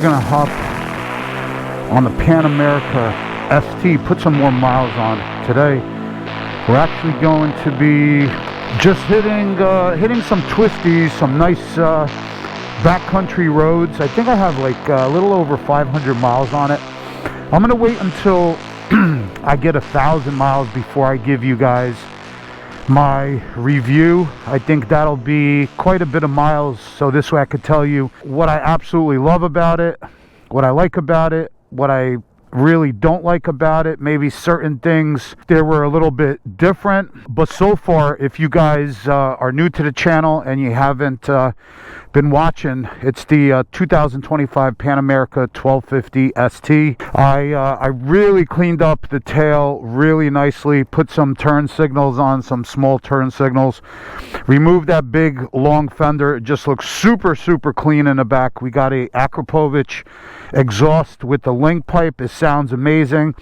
we're gonna hop on the Pan America ST, put some more miles on today. We're actually going to be just hitting some twisties, some nice backcountry roads. I think I have like a little over 500 miles on it. I'm gonna wait until I get 1,000 miles before I give you guys my review. I think that'll be quite a bit of miles, so this way I could tell you what I absolutely love about it, what I like about it, what I really don't like about it. Maybe certain things there were a little bit different, but so far, if you guys are new to the channel and you haven't been watching, it's the 2025 Pan America 1250 ST. I really cleaned up the tail really nicely, put some turn signals on, some small turn signals, removed that big long fender. It just looks super clean in the back. We got a Akrapovic exhaust with the link pipe. It sounds amazing.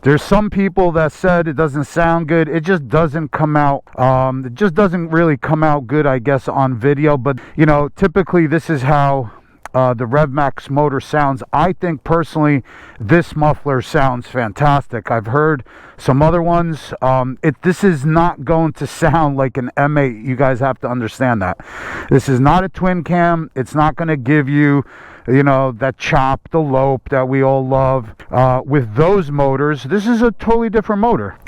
There's some people that said it doesn't sound good. It just doesn't come out. It just doesn't really come out good, I guess, on video. But you know, typically this is how the RevMax motor sounds. I think personally this muffler sounds fantastic. I've heard some other ones. This is not going to sound like an M8. You guys have to understand that. This is not a twin cam. It's not going to give you, you know, that chop, the lope that we all love with those motors. This is a totally different motor.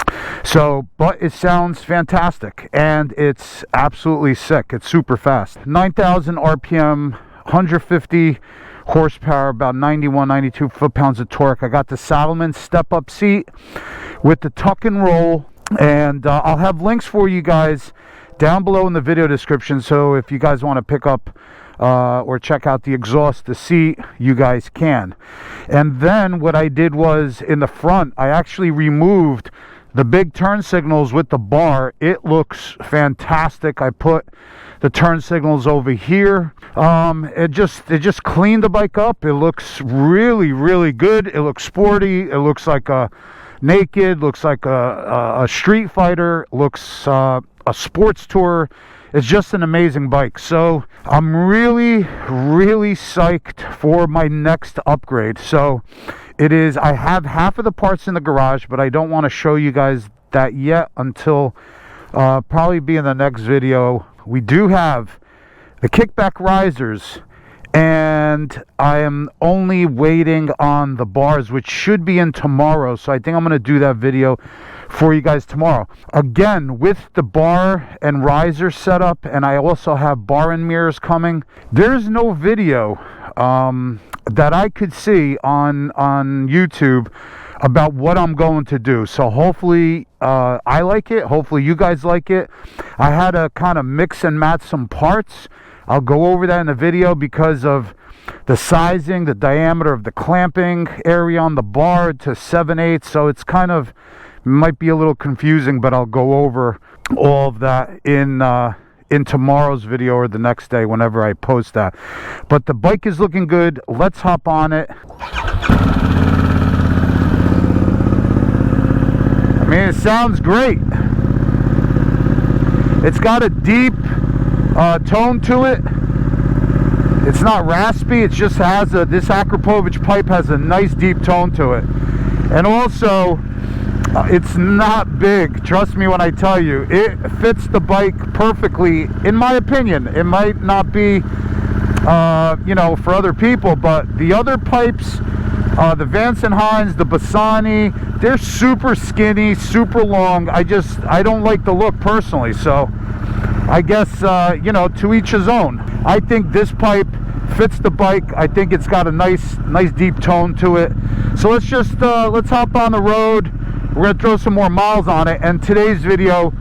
So, but it sounds fantastic and it's absolutely sick. It's super fast. 9,000 RPM, 150 horsepower, about 91, 92 foot-pounds of torque. I got the Saddleman step-up seat with the tuck and roll, and I'll have links for you guys down below in the video description, so if you guys want to pick up or check out the exhaust, the seat, you guys can. And then what I did was, in the front, I actually removed the big turn signals with the bar. It looks fantastic. I put the turn signals over here. It just cleaned the bike up. It looks really good. It looks sporty. It looks like a naked, looks like a street fighter, looks a sports tourer. It's just an amazing bike. So I'm really psyched for my next upgrade. So it is, I have half of the parts in the garage, but I don't want to show you guys that yet until probably be in the next video. We do have the kickback risers, and I am only waiting on the bars, which should be in tomorrow. So I think I'm going to do that video for you guys tomorrow. Again, with the bar and riser setup, and I also have bar and mirrors coming. There's no video that I could see on YouTube about what I'm going to do. So hopefully I like it. Hopefully you guys like it. I had to kind of mix and match some parts. I'll go over that in the video because of the sizing, the diameter of the clamping area on the bar to 7/8. So it's kind of, might be a little confusing, but I'll go over all of that in tomorrow's video or the next day whenever I post that. But the bike is looking good. Let's hop on it. I mean, it sounds great. It's got a deep tone to it. It's not raspy. It just has this Akrapovic pipe has a nice deep tone to it. And also, it's not big. Trust me when I tell you, it fits the bike perfectly, in my opinion. It might not be, you know, for other people, but the other pipes, the Vance & Hines, the Bassani, they're super skinny, super long. I don't like the look personally. So I guess, you know, to each his own. I think this pipe fits the bike. I think it's got a nice deep tone to it. So let's just let's hop on the road. We're gonna throw some more miles on it, and today's video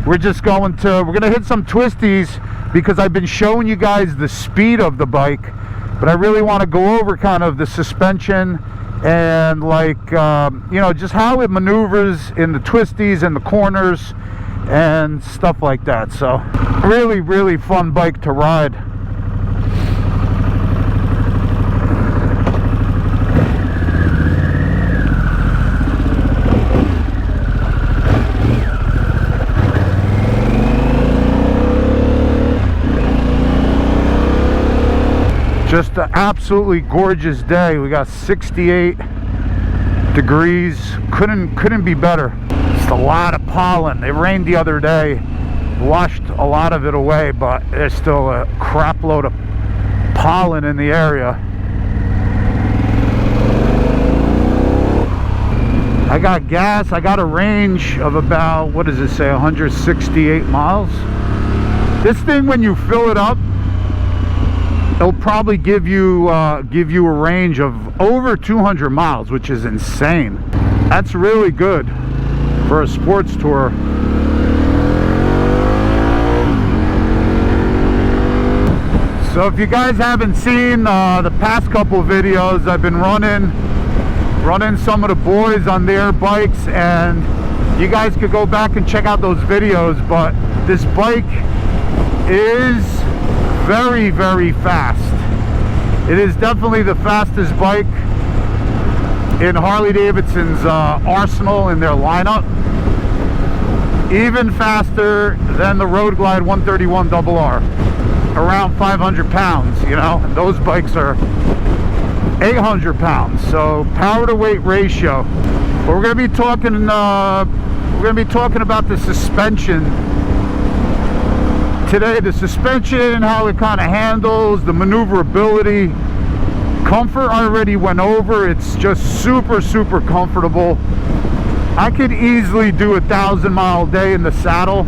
we're gonna hit some twisties because I've been showing you guys the speed of the bike, but I really want to go over kind of the suspension and, like, you know, just how it maneuvers in the twisties and the corners and stuff like that. So really fun bike to ride. Just an absolutely gorgeous day. We got 68 degrees. Couldn't be better. Just a lot of pollen. It rained the other day, washed a lot of it away, but there's still a crap load of pollen in the area. I got gas. I got a range of about, what does it say, 168 miles. This thing, when you fill it up, it'll probably give you a range of over 200 miles, which is insane. That's really good for a sports tour. So if you guys haven't seen the past couple videos, I've been running some of the boys on their bikes, and you guys could go back and check out those videos. But this bike is very, very fast. It is definitely the fastest bike in Harley Davidson's arsenal, in their lineup. Even faster than the Road Glide 131RR, around 500 pounds, you know, and those bikes are 800 pounds. So power to weight ratio. But we're going to be talking about the suspension today. The suspension, how it kind of handles, the maneuverability. Comfort I already went over. It's just super, super comfortable. I could easily do a 1,000-mile day in the saddle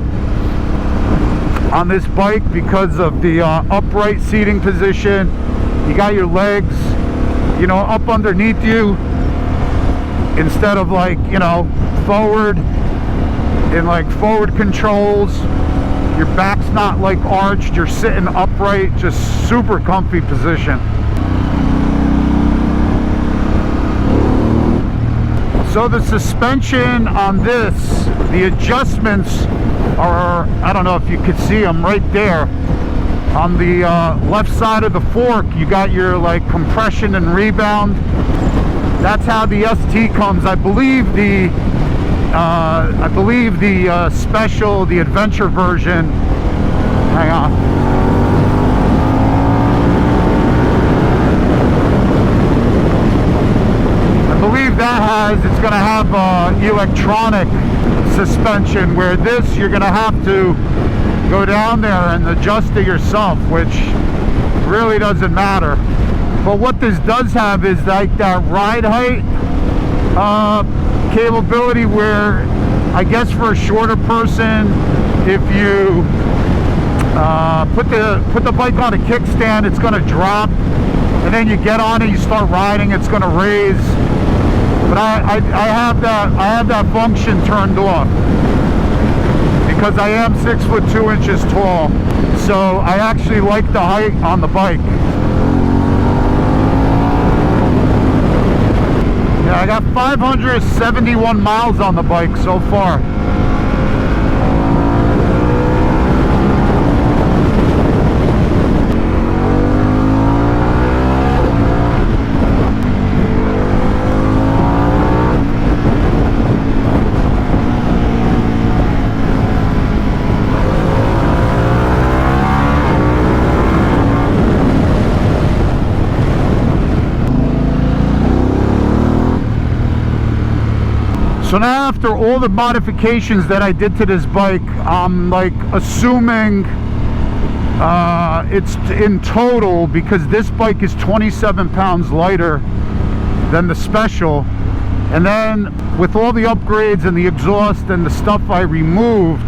on this bike because of the upright seating position. You got your legs, you know, up underneath you, instead of, like, you know, forward in like forward controls. Your back's not like arched, you're sitting upright, just super comfy position. So the suspension on this, the adjustments are, I don't know if you could see them right there. On the left side of the fork, you got your like compression and rebound. That's how the ST comes. I believe the special, the adventure version. Hang on. I believe that it's going to have electronic suspension, where this you're going to have to go down there and adjust it yourself, which really doesn't matter. But what this does have is like that ride height capability, where I guess for a shorter person, if you put the bike on a kickstand, it's going to drop, and then you get on it, you start riding, it's going to raise. But I have that function turned off because I am 6 foot 2 inches tall, so I actually like the height on the bike. Yeah, I got 571 miles on the bike so far. So now, after all the modifications that I did to this bike, I'm like assuming it's in total, because this bike is 27 pounds lighter than the special, and then with all the upgrades and the exhaust and the stuff I removed,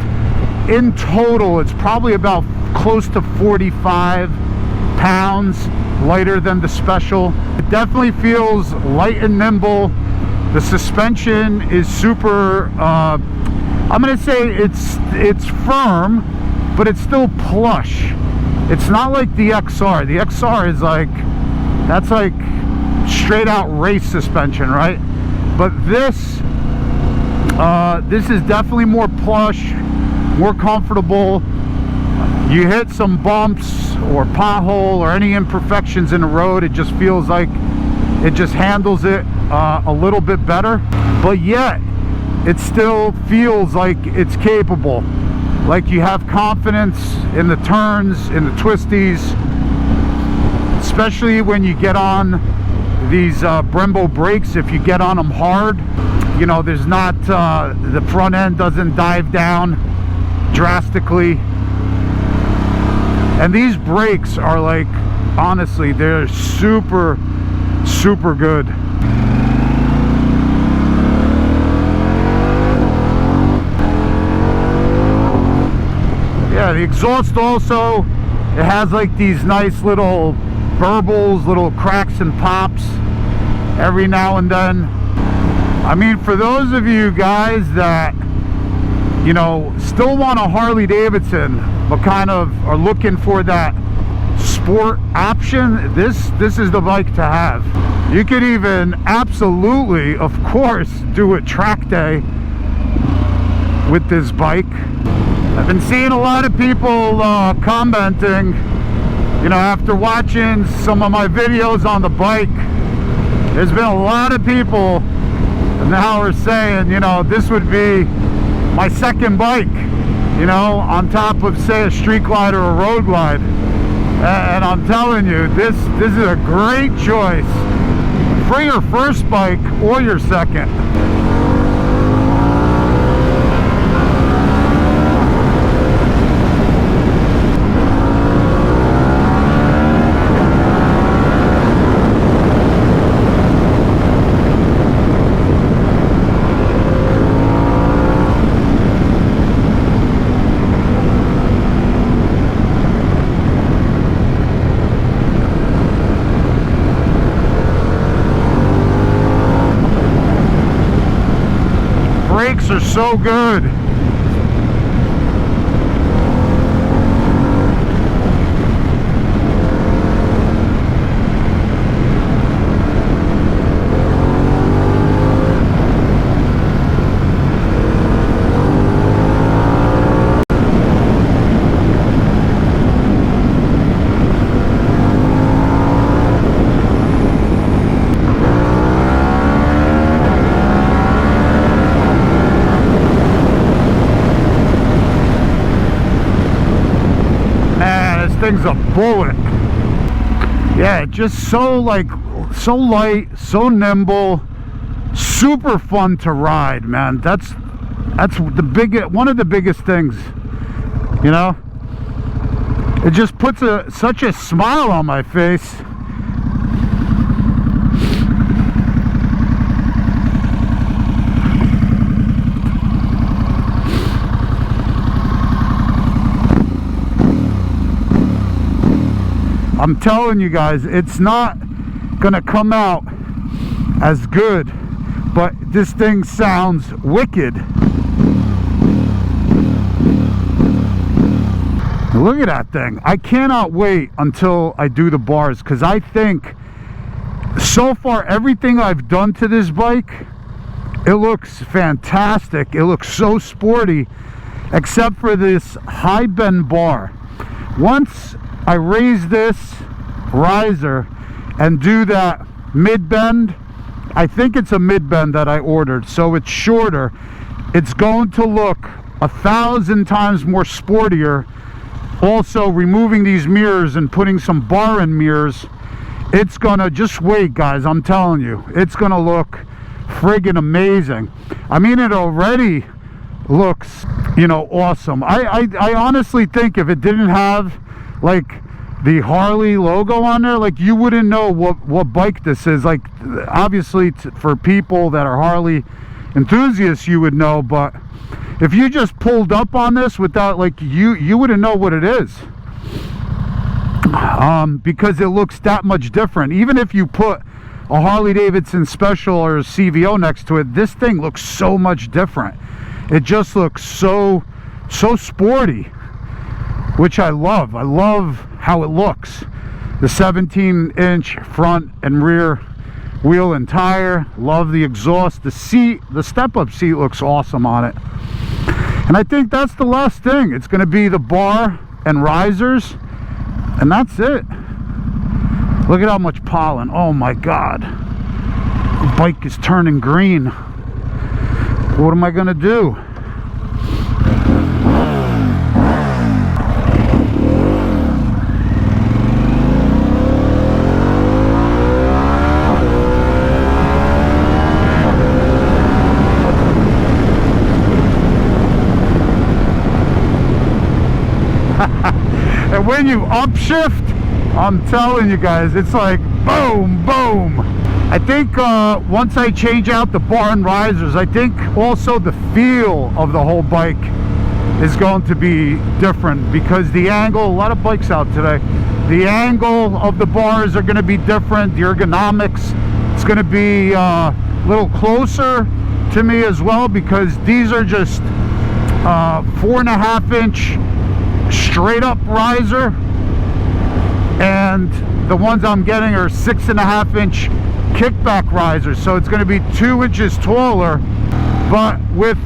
in total it's probably about close to 45 pounds lighter than the special. It definitely feels light and nimble. The suspension is super, I'm going to say it's firm, but it's still plush. It's not like the XR. The XR is like, that's like straight out race suspension, right? But this is definitely more plush, more comfortable. You hit some bumps or pothole or any imperfections in the road, it just feels like it just handles it a little bit better, but yet it still feels like it's capable. Like you have confidence in the turns, in the twisties. especially when you get on these Brembo brakes. If you get on them hard, you know, there's not the front end doesn't dive down drastically. And these brakes are like, honestly, they're super good. Yeah, the exhaust also, it has like these nice little burbles, little cracks and pops every now and then. I mean, for those of you guys that, you know, still want a Harley Davidson but kind of are looking for that sport option, this is the bike to have. You could even absolutely, of course, do a track day with this bike. I've been seeing a lot of people commenting, you know, after watching some of my videos on the bike. There's been a lot of people now are saying, you know, this would be my second bike, you know, on top of, say, a street glide or a road glide. And I'm telling you, this is a great choice for your first bike or your second. Brakes are so good. Thing's a bullet. Yeah, just so light, so nimble, super fun to ride, man. That's the one of the biggest things, you know. It just puts such a smile on my face. I'm telling you guys, it's not gonna come out as good, but this thing sounds wicked. Look at that thing. I cannot wait until I do the bars, because I think so far everything I've done to this bike, it looks fantastic. It looks so sporty, except for this high bend bar. Once I raise this riser and do that mid bend, I think it's a mid bend that I ordered, so it's shorter. It's going to look 1,000 times more sportier. Also, removing these mirrors and putting some bar in mirrors, it's gonna, just wait guys, I'm telling you, it's gonna look friggin' amazing. I mean, it already looks, you know, awesome. I honestly think if it didn't have like the Harley logo on there, like, you wouldn't know what bike this is. Like, obviously for people that are Harley enthusiasts, you would know, but if you just pulled up on this without, like, you wouldn't know what it is, because it looks that much different. Even if you put a Harley Davidson Special or a CVO next to it, this thing looks so much different. It just looks so sporty, which I love. I love how it looks. The 17-inch front and rear wheel and tire. Love the exhaust. The seat, the step-up seat looks awesome on it. And I think that's the last thing. It's going to be the bar and risers, and that's it. Look at how much pollen. Oh my god, the bike is turning green. What am I going to do? when you upshift, I'm telling you guys, it's like boom, boom. I think once I change out the bar and risers, I think also the feel of the whole bike is going to be different, because the angle, a lot of bikes out today, the angle of the bars are going to be different. The ergonomics, it's going to be a little closer to me as well, because these are just 4.5 inch straight up riser, and the ones I'm getting are 6.5 inch kickback risers, so it's going to be 2 inches taller, but with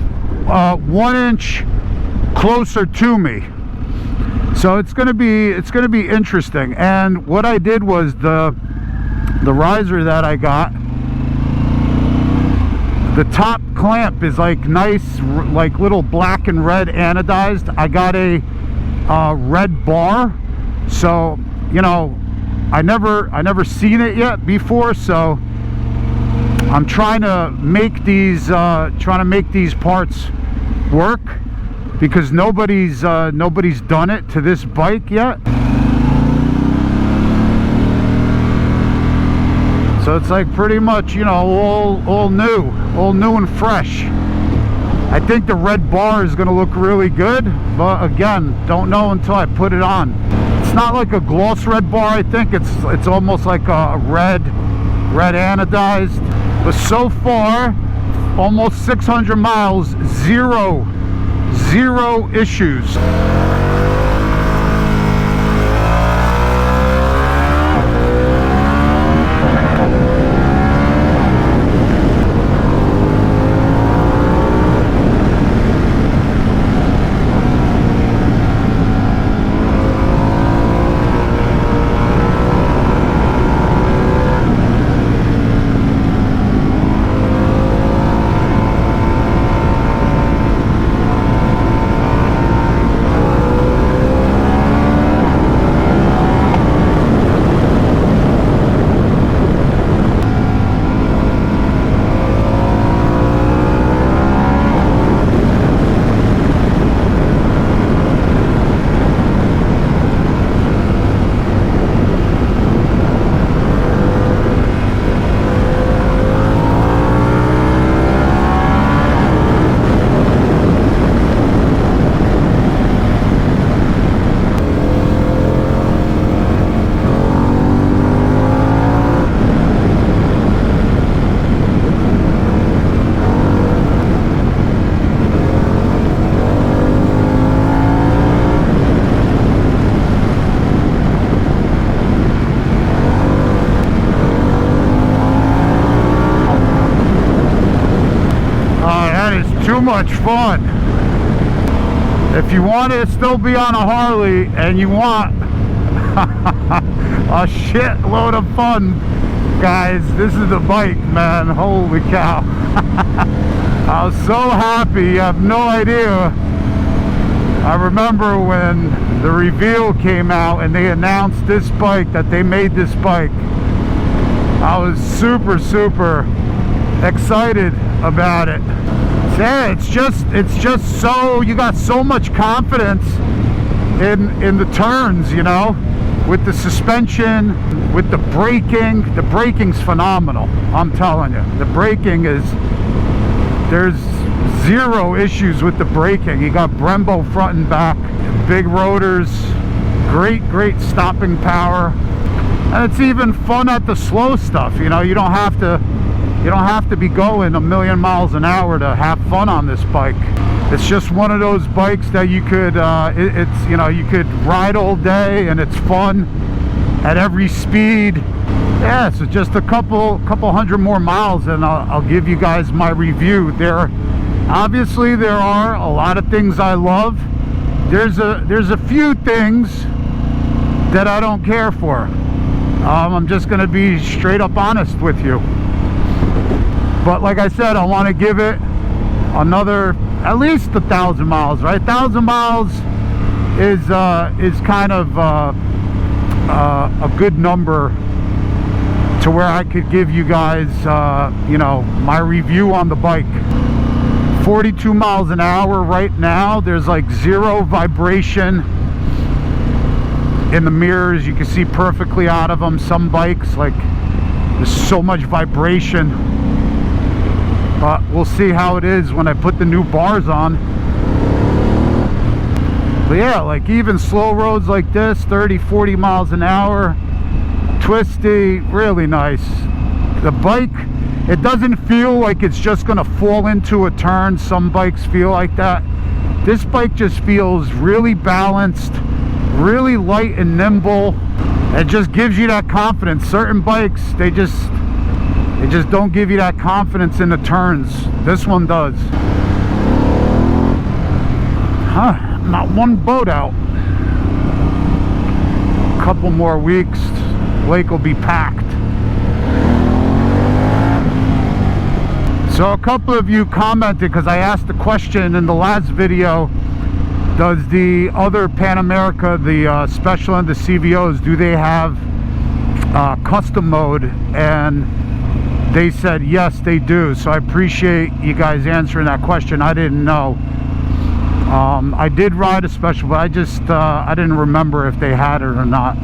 1 inch closer to me. So it's going to be interesting. And what I did was the riser that I got, the top clamp is like nice, like little black and red anodized. I got a red bar, so you know, I never seen it yet before, so I'm trying to make these parts work, because nobody's done it to this bike yet. So it's like pretty much, you know, all new and fresh. I think the red bar is going to look really good, but again, don't know until I put it on. It's not like a gloss red bar. I think it's almost like a red anodized. But so far, almost 600 miles, zero issues. Too much fun. If you want to still be on a Harley and you want a shitload of fun, guys, this is the bike, man. Holy cow. I was so happy, you have no idea. I remember when the reveal came out and they announced this bike, that they made this bike. I was super excited about it. Yeah, it's just so, you got so much confidence in the turns, you know, with the suspension, with the braking. The braking's phenomenal, I'm telling you. The braking there's zero issues with the braking. You got Brembo front and back, big rotors, great stopping power, and it's even fun at the slow stuff. You know, you don't have to be going a million miles an hour to have fun on this bike. It's just one of those bikes that you could you know, you could ride all day, and it's fun at every speed. Yeah, so just a couple hundred more miles and I'll give you guys my review. Obviously there are a lot of things I love. There's a few things that I don't care for. I'm just gonna be straight up honest with you. But like I said, I want to give it another at least 1,000 miles, right? 1,000 miles is kind of a good number to where I could give you guys, you know, my review on the bike. 42 miles an hour right now. There's like zero vibration. in the mirrors. You can see perfectly out of them. Some bikes, like, there's so much vibration. But we'll see how it is when I put the new bars on. But yeah, like even slow roads like this, 30-40 miles an hour, twisty, really nice. The bike, it doesn't feel like it's just gonna fall into a turn. Some bikes feel like that. This bike just feels really balanced, really light and nimble. It just gives you that confidence. Certain bikes, they just don't give you that confidence in the turns. This one does. Huh, not one boat out. A couple more weeks, lake will be packed. So a couple of you commented, because I asked the question in the last video, does the other Pan America, the Special and the CVOs, do they have custom mode? And they said yes, they do. So I appreciate you guys answering that question. I didn't know. I did ride a Special, but I didn't remember if they had it or not.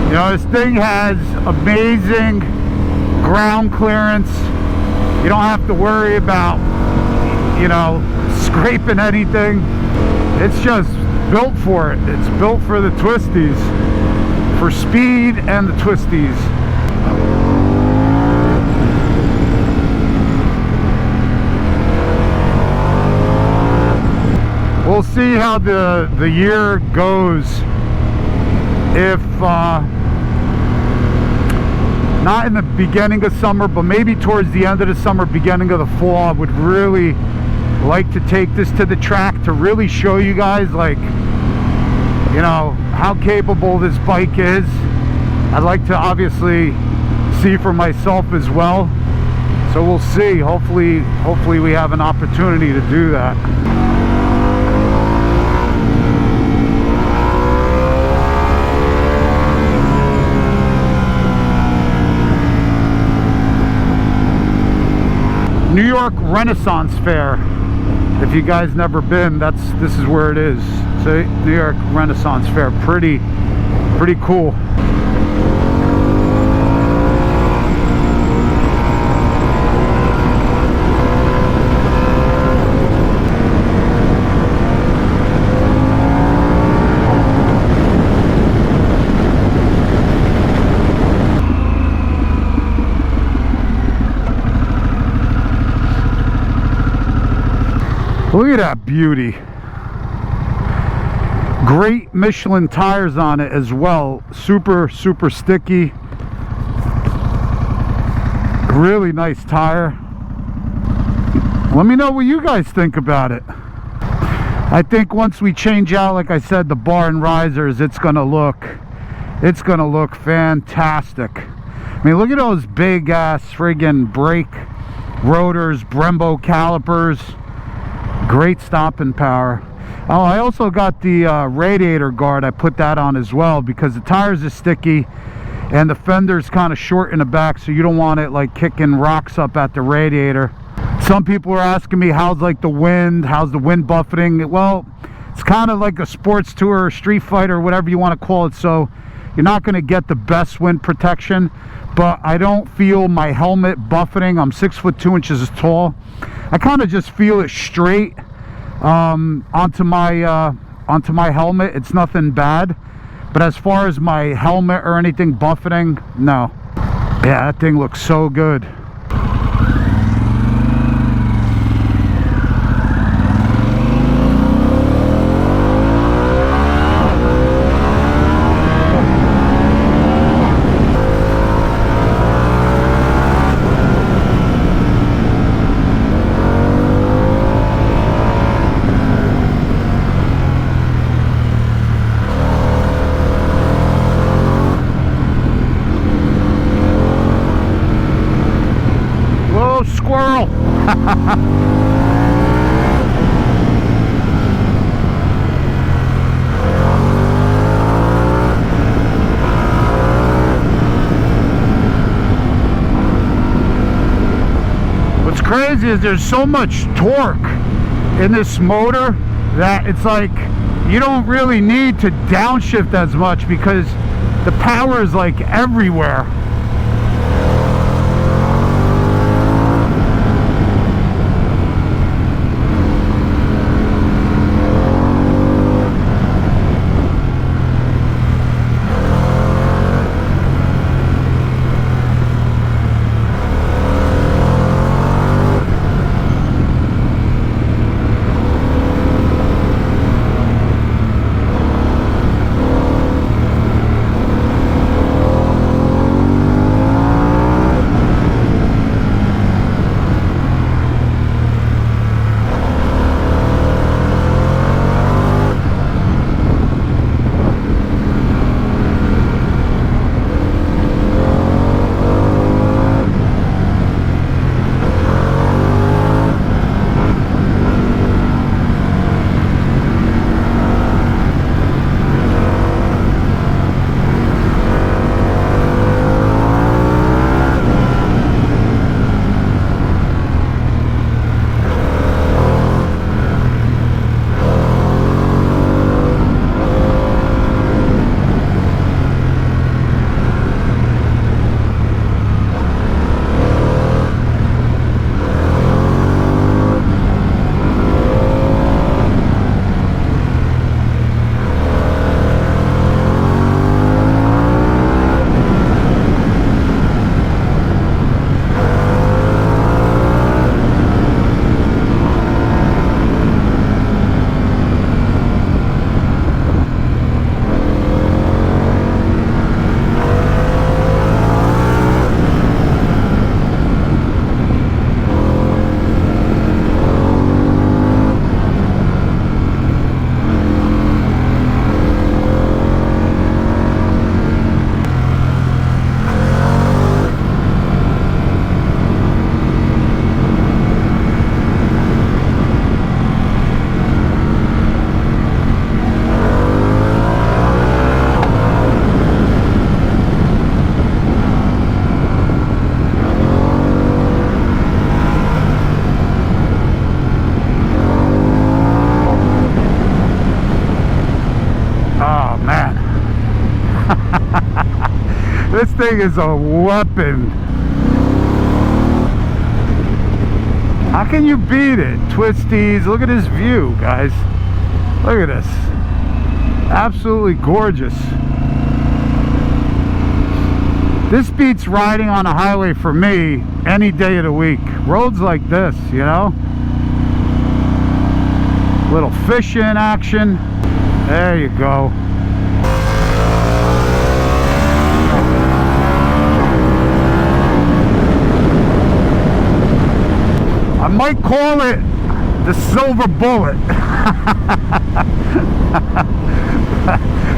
You know, this thing has amazing ground clearance. You don't have to worry about, you know, scraping anything. It's just built for it. It's built for the twisties, for speed and the twisties. We'll see how the year goes. If not in the beginning of summer, but maybe towards the end of the summer, beginning of the fall, I would really like to take this to the track to really show you guys, like, you know, how capable this bike is. I'd like to obviously see for myself as well. So we'll see. Hopefully we have an opportunity to do that. New York Renaissance Fair. If you guys never been, this is where it is. So New York Renaissance Fair, pretty cool. Look at that beauty. Great Michelin tires on it as well. Super sticky. Really nice tire. Let me know what you guys think about it. I think once we change out, like I said, the bar and risers, it's gonna look fantastic. I mean, look at those big ass friggin' brake rotors, Brembo calipers. Great stopping power. Oh, I also got the radiator guard. I put that on as well because the tires are sticky and the fender's kind of short in the back, so you don't want it like kicking rocks up at the radiator. Some people are asking me how's the wind buffeting. Well, it's kind of like a sports tour, Street Fighter, whatever you want to call it. So you're not going to get the best wind protection, but I don't feel my helmet buffeting. I'm 6'2" tall. I kind of just feel it straight onto my helmet. It's nothing bad, but as far as my helmet or anything buffeting, no. Yeah, that thing looks so good. Squirrel. crazy is there's so much torque in this motor that it's like you don't really need to downshift as much because the power is like everywhere. This thing is a weapon. How can you beat it? Twisties. Look at this view, guys. Look at this. Absolutely gorgeous. This beats riding on a highway for me any day of the week. Roads like this, you know? Little fish in action. There you go. I might call it the Silver Bullet.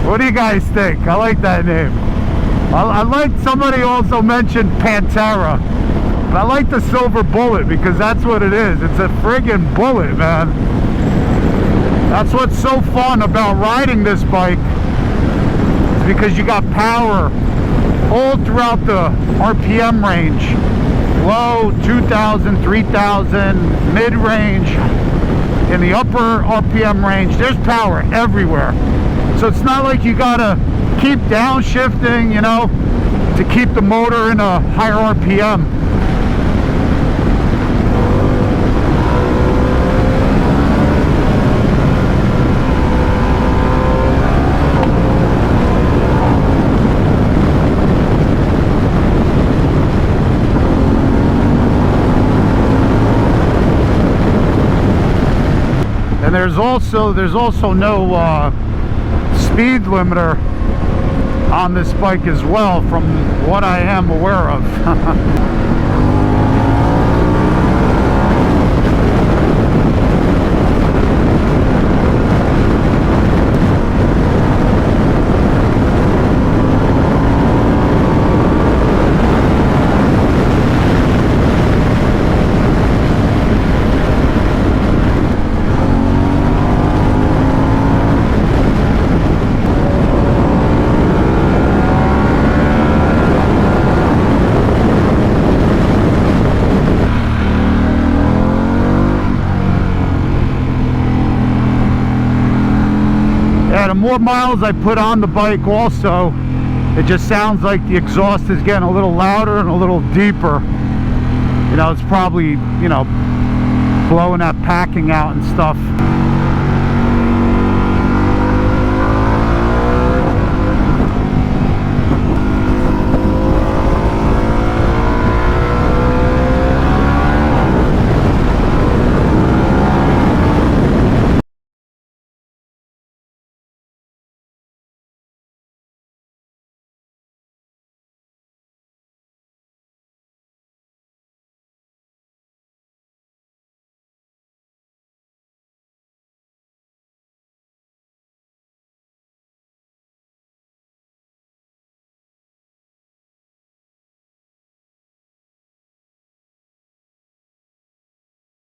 What do you guys think? I like that name. I like, somebody also mentioned Pantera, but I like the Silver Bullet because that's what it is. It's a friggin' bullet, man. That's what's so fun about riding this bike, is because you got power all throughout the RPM range. Low, 2,000, 3,000, mid-range, in the upper RPM range, there's power everywhere. So it's not like you gotta keep downshifting, you know, to keep the motor in a higher RPM. And there's also no speed limiter on this bike as well, from what I am aware of. more miles I put on the bike also, it just sounds like the exhaust is getting a little louder and a little deeper. You know, it's probably, you know, blowing that packing out and stuff.